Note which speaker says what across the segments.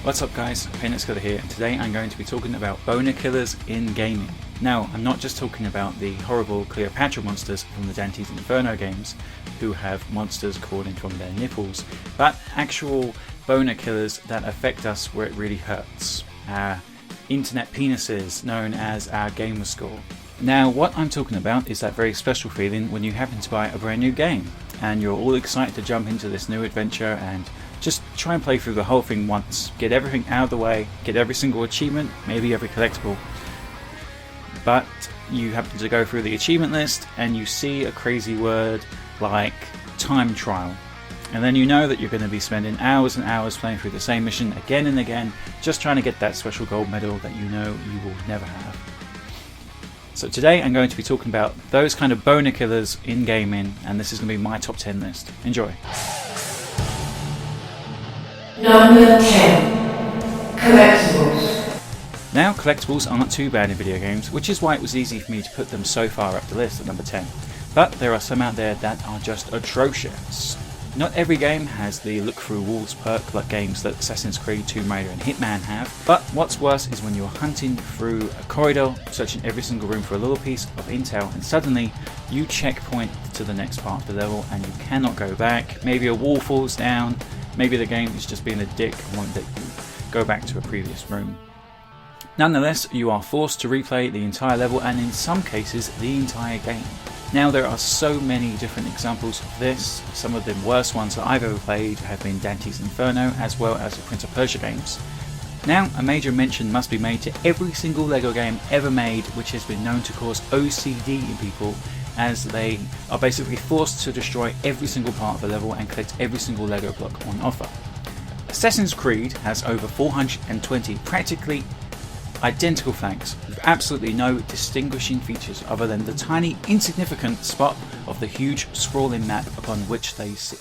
Speaker 1: What's up guys, Gamerscore here, and today I'm going to be talking about boner killers in gaming. Now, I'm not just talking about the horrible Cleopatra monsters from the Dante's Inferno games, who have monsters crawling from their nipples, but actual boner killers that affect us where it really hurts. Our internet penises, known as our gamerscore. Now, what I'm talking about is that very special feeling when you happen to buy a brand new game, and you're all excited to jump into this new adventure and just try and play through the whole thing once, get everything out of the way, get every single achievement, maybe every collectible. But you happen to go through the achievement list and you see a crazy word like time trial. And then you know that you're going to be spending hours and hours playing through the same mission again and again, just trying to get that special gold medal that you know you will never have. So today I'm going to be talking about those kind of boner killers in gaming, and this is going to be my top 10 list. Enjoy!
Speaker 2: Number 10. Collectibles.
Speaker 1: Now, collectibles aren't too bad in video games, which is why it was easy for me to put them so far up the list at number 10. But there are some out there that are just atrocious. Not every game has the look through walls perk like games that Assassin's Creed, Tomb Raider and Hitman have, but what's worse is when you're hunting through a corridor, searching every single room for a little piece of intel, and suddenly you checkpoint to the next part of the level and you cannot go back. Maybe a wall falls down, maybe the game is just being a dick and won't let you go back to a previous room. Nonetheless, you are forced to replay the entire level, and in some cases the entire game. Now, there are so many different examples of this. Some of the worst ones that I've ever played have been Dante's Inferno as well as the Prince of Persia games. Now, a major mention must be made to every single LEGO game ever made which has been known to cause OCD in people, as they are basically forced to destroy every single part of the level and collect every single LEGO block on offer. Assassin's Creed has over 420 practically identical flags with absolutely no distinguishing features other than the tiny insignificant spot of the huge sprawling map upon which they sit.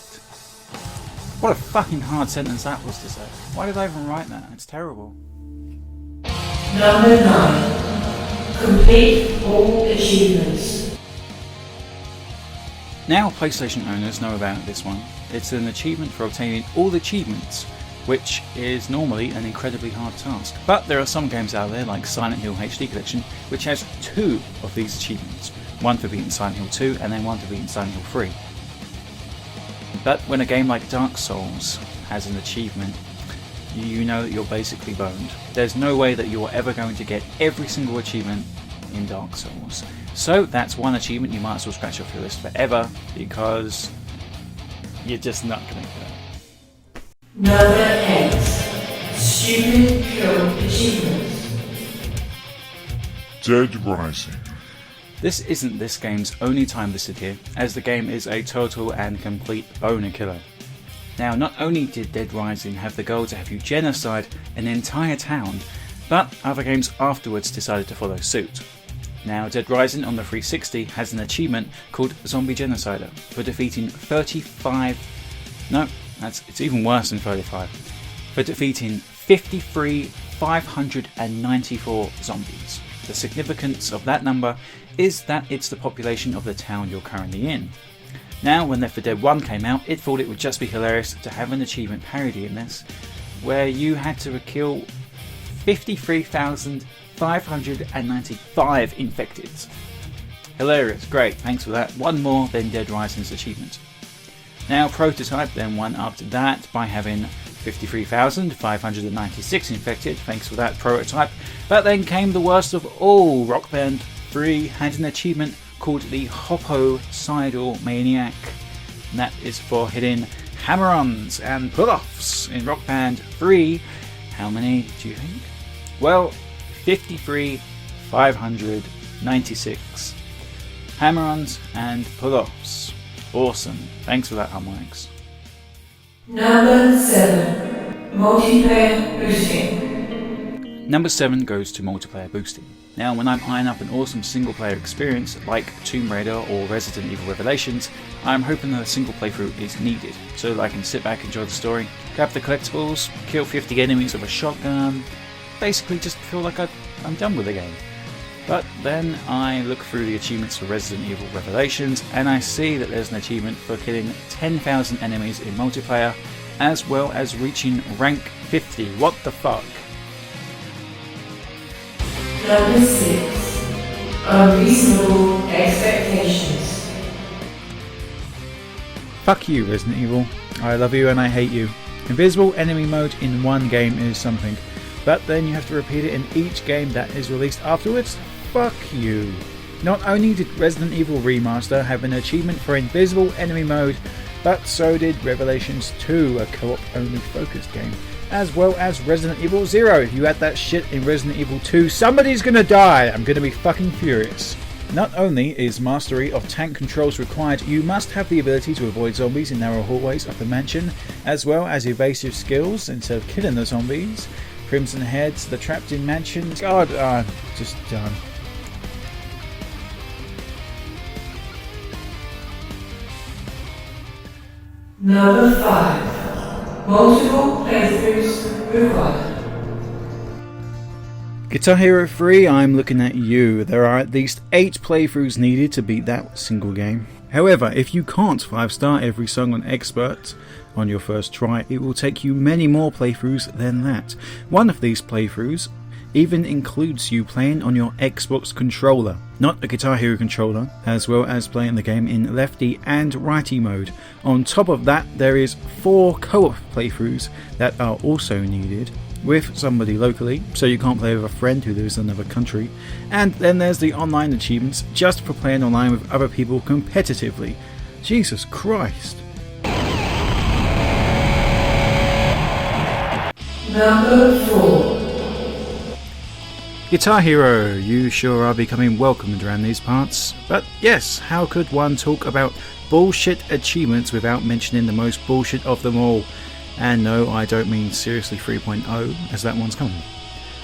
Speaker 1: What a fucking hard sentence that was to say. Why did I even write that? It's terrible.
Speaker 2: Number 9. Complete all achievements.
Speaker 1: Now, PlayStation owners know about this one. It's an achievement for obtaining all the achievements, which is normally an incredibly hard task. But there are some games out there like Silent Hill HD Collection which has 2 of these achievements, one for beating Silent Hill 2 and then one for beating Silent Hill 3. But when a game like Dark Souls has an achievement, you know that you're basically boned. There's no way that you're ever going to get every single achievement in Dark Souls. So that's one achievement you might as well scratch off your list forever, because you're just not going to get it.
Speaker 2: Number 8. Stupid kill achievements.
Speaker 3: Dead Rising.
Speaker 1: This isn't this game's only time listed here, as the game is a total and complete boner killer. Now, not only did Dead Rising have the goal to have you genocide an entire town, but other games afterwards decided to follow suit. Now, Dead Rising on the 360 has an achievement called Zombie Genocider for defeating it's even worse than 35. For defeating 594 zombies. The significance of that number is that it's the population of the town you're currently in. Now, when Left 4 Dead 1 came out, it thought it would just be hilarious to have an achievement parody in this, where you had to kill 53,595 infected. Hilarious, great, thanks for that. One more than Dead Rising's achievement. Now, Prototype then won up to that by having 53,596 infected, thanks for that, Prototype. But then came the worst of all. Rock Band 3 had an achievement called the Homicidal Maniac, and that is for hitting hammer-ons and pull-offs. In Rock Band 3, how many do you think? Well, 53,596 hammer-ons and pull-offs. Awesome. Thanks for that, Humwags.
Speaker 2: Number 7. Multiplayer boosting.
Speaker 1: Number 7 goes to multiplayer boosting. Now, when I'm eyeing up an awesome single player experience like Tomb Raider or Resident Evil Revelations, I'm hoping that a single playthrough is needed, so that I can sit back, enjoy the story, grab the collectibles, kill 50 enemies with a shotgun, basically just feel like I'm done with the game. But then I look through the achievements for Resident Evil Revelations and I see that there's an achievement for killing 10,000 enemies in multiplayer as well as reaching rank 50. What the fuck?
Speaker 2: Number 6. Unreasonable expectations.
Speaker 1: Fuck you, Resident Evil. I love you and I hate you. Invisible enemy mode in one game is something, but then you have to repeat it in each game that is released afterwards? Fuck you. Not only did Resident Evil Remaster have an achievement for invisible enemy mode, but so did Revelations 2, a co-op only focused game, as well as Resident Evil 0. If you add that shit in Resident Evil 2, somebody's gonna die! I'm gonna be fucking furious. Not only is mastery of tank controls required, you must have the ability to avoid zombies in narrow hallways of the mansion, as well as evasive skills instead of killing the zombies. Crimson Heads, the trapped in mansion. God, just done.
Speaker 2: Number 5. Multiple playthroughs required.
Speaker 1: Guitar Hero 3, I'm looking at you. There are at least 8 playthroughs needed to beat that single game. However, if you can't 5-star every song on Expert on your first try, it will take you many more playthroughs than that. One of these playthroughs even includes you playing on your Xbox controller, not a Guitar Hero controller, as well as playing the game in lefty and righty mode. On top of that, there is 4 co-op playthroughs that are also needed, with somebody locally, so you can't play with a friend who lives in another country. And then there's the online achievements just for playing online with other people competitively. Jesus Christ.
Speaker 2: Number 4.
Speaker 1: Guitar Hero, you sure are becoming welcomed around these parts. But yes, how could one talk about bullshit achievements without mentioning the most bullshit of them all? And no, I don't mean Seriously 3.0, as that one's coming.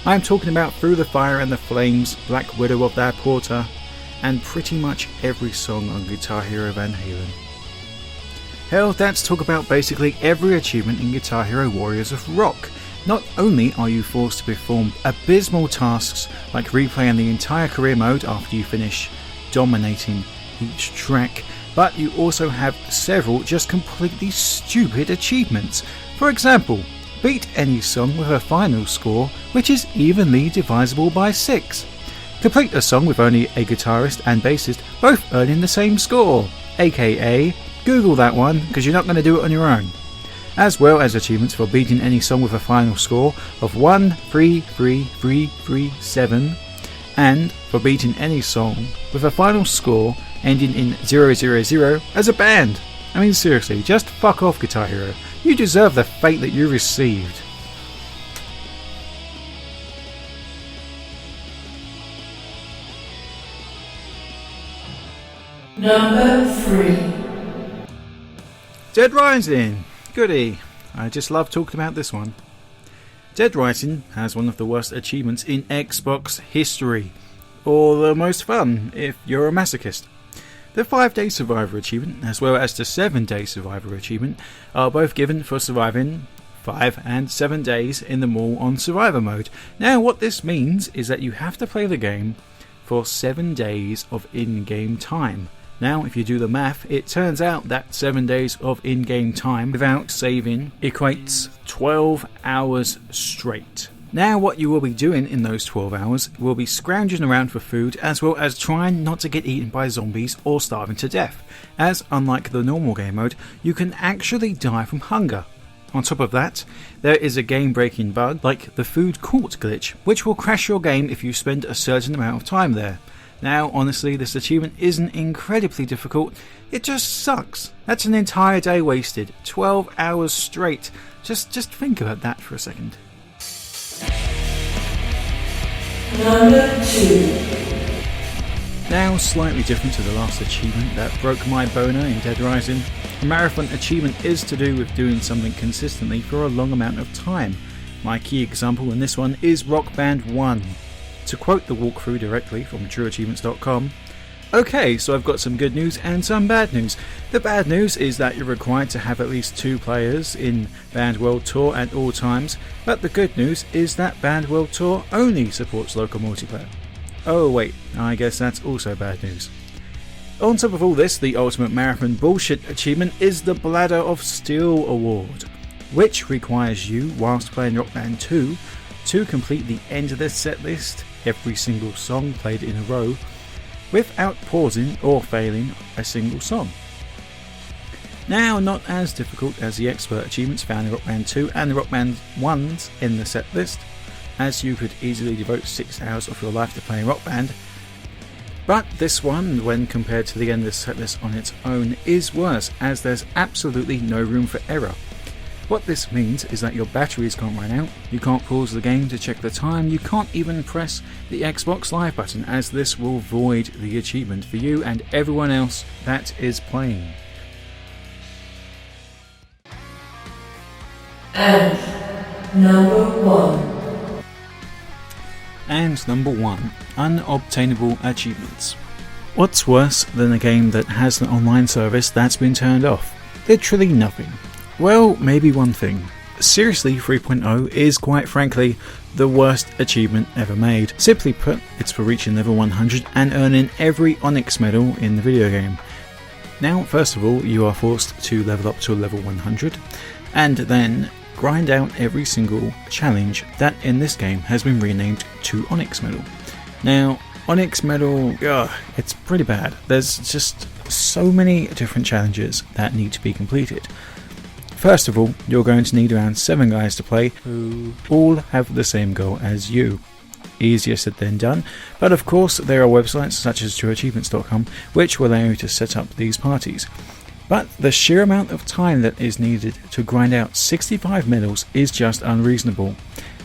Speaker 1: I'm talking about Through the Fire and the Flames, Black Widow of That Porter, and pretty much every song on Guitar Hero Van Halen. Hell, let's talk about basically every achievement in Guitar Hero Warriors of Rock. Not only are you forced to perform abysmal tasks like replaying the entire career mode after you finish dominating each track, but you also have several just completely stupid achievements. For example, beat any song with a final score which is evenly divisible by 6. Complete a song with only a guitarist and bassist both earning the same score, aka Google that one because you're not going to do it on your own. As well as achievements for beating any song with a final score of 1, 3, 3, 3, 3, 7, and for beating any song with a final score ending in 000 as a band. I mean seriously, just fuck off Guitar Hero. You deserve the fate that you received.
Speaker 2: Number 3.
Speaker 1: Dead Rising! Goody. I just love talking about this one. Dead Rising has one of the worst achievements in Xbox history. Or the most fun, if you're a masochist. The 5-Day Survivor achievement, as well as the 7-Day Survivor achievement, are both given for surviving 5 and 7 days in the mall on Survivor mode. Now what this means is that you have to play the game for 7 days of in-game time. Now if you do the math, it turns out that 7 days of in-game time without saving equates 12 hours straight. Now what you will be doing in those 12 hours will be scrounging around for food, as well as trying not to get eaten by zombies or starving to death, as unlike the normal game mode, you can actually die from hunger. On top of that, there is a game-breaking bug like the food court glitch, which will crash your game if you spend a certain amount of time there. Now honestly, this achievement isn't incredibly difficult, it just sucks. That's an entire day wasted, 12 hours straight. Just think about that for a second.
Speaker 2: Number 2.
Speaker 1: Now slightly different to the last achievement that broke my boner in Dead Rising, the marathon achievement is to do with doing something consistently for a long amount of time. My key example in this one is Rock Band 1. To quote the walkthrough directly from trueachievements.com, okay, so I've got some good news and some bad news. The bad news is that you're required to have at least 2 players in Band World Tour at all times, but the good news is that Band World Tour only supports local multiplayer. Oh wait, I guess that's also bad news. On top of all this, the ultimate marathon bullshit achievement is the Bladder of Steel award. which requires you, whilst playing Rock Band 2, to complete the end of the set list, every single song played in a row, without pausing or failing a single song. Now, not as difficult as the expert achievements found in Rock Band 2 and the Rock Band 1s in the set list, as you could easily devote 6 hours of your life to playing Rock Band, but this one, when compared to the endless set list on its own, is worse, as there's absolutely no room for error. What this means is that your batteries can't run out, you can't pause the game to check the time, you can't even press the Xbox Live button, as this will void the achievement for you and everyone else that is playing.
Speaker 2: And number 1.
Speaker 1: And number 1, unobtainable achievements. What's worse than a game that has an online service that's been turned off? Literally nothing. Well, maybe one thing. Seriously 3.0 is quite frankly the worst achievement ever made. Simply put, it's for reaching level 100 and earning every Onyx medal in the video game. Now, first of all, you are forced to level up to level 100 and then grind out every single challenge that in this game has been renamed to Onyx Medal. Now, Onyx Medal, it's pretty bad. There's just so many different challenges that need to be completed. First of all, you're going to need around 7 guys to play who all have the same goal as you. Easier said than done, but of course there are websites such as trueachievements.com which will allow you to set up these parties. But the sheer amount of time that is needed to grind out 65 medals is just unreasonable.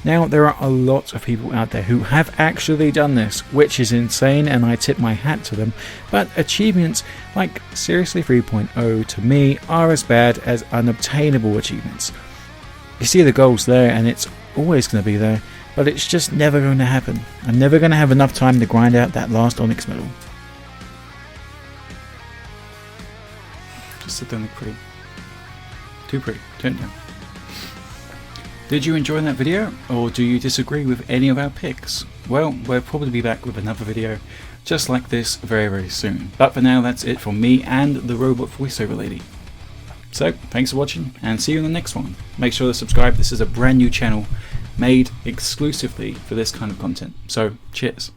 Speaker 1: Now, there are a lot of people out there who have actually done this, which is insane, and I tip my hat to them, but achievements like Seriously 3.0 to me are as bad as unobtainable achievements. You see the goals there and it's always going to be there, but it's just never going to happen. I'm never going to have enough time to grind out that last Onyx medal. Just sit there and look pretty. Too pretty, turn it down. Did you enjoy that video, or do you disagree with any of our picks? Well, we'll probably be back with another video just like this very soon. But for now, that's it from me and the robot voiceover lady. So, thanks for watching, and see you in the next one. Make sure to subscribe. This is a brand new channel made exclusively for this kind of content. So, cheers.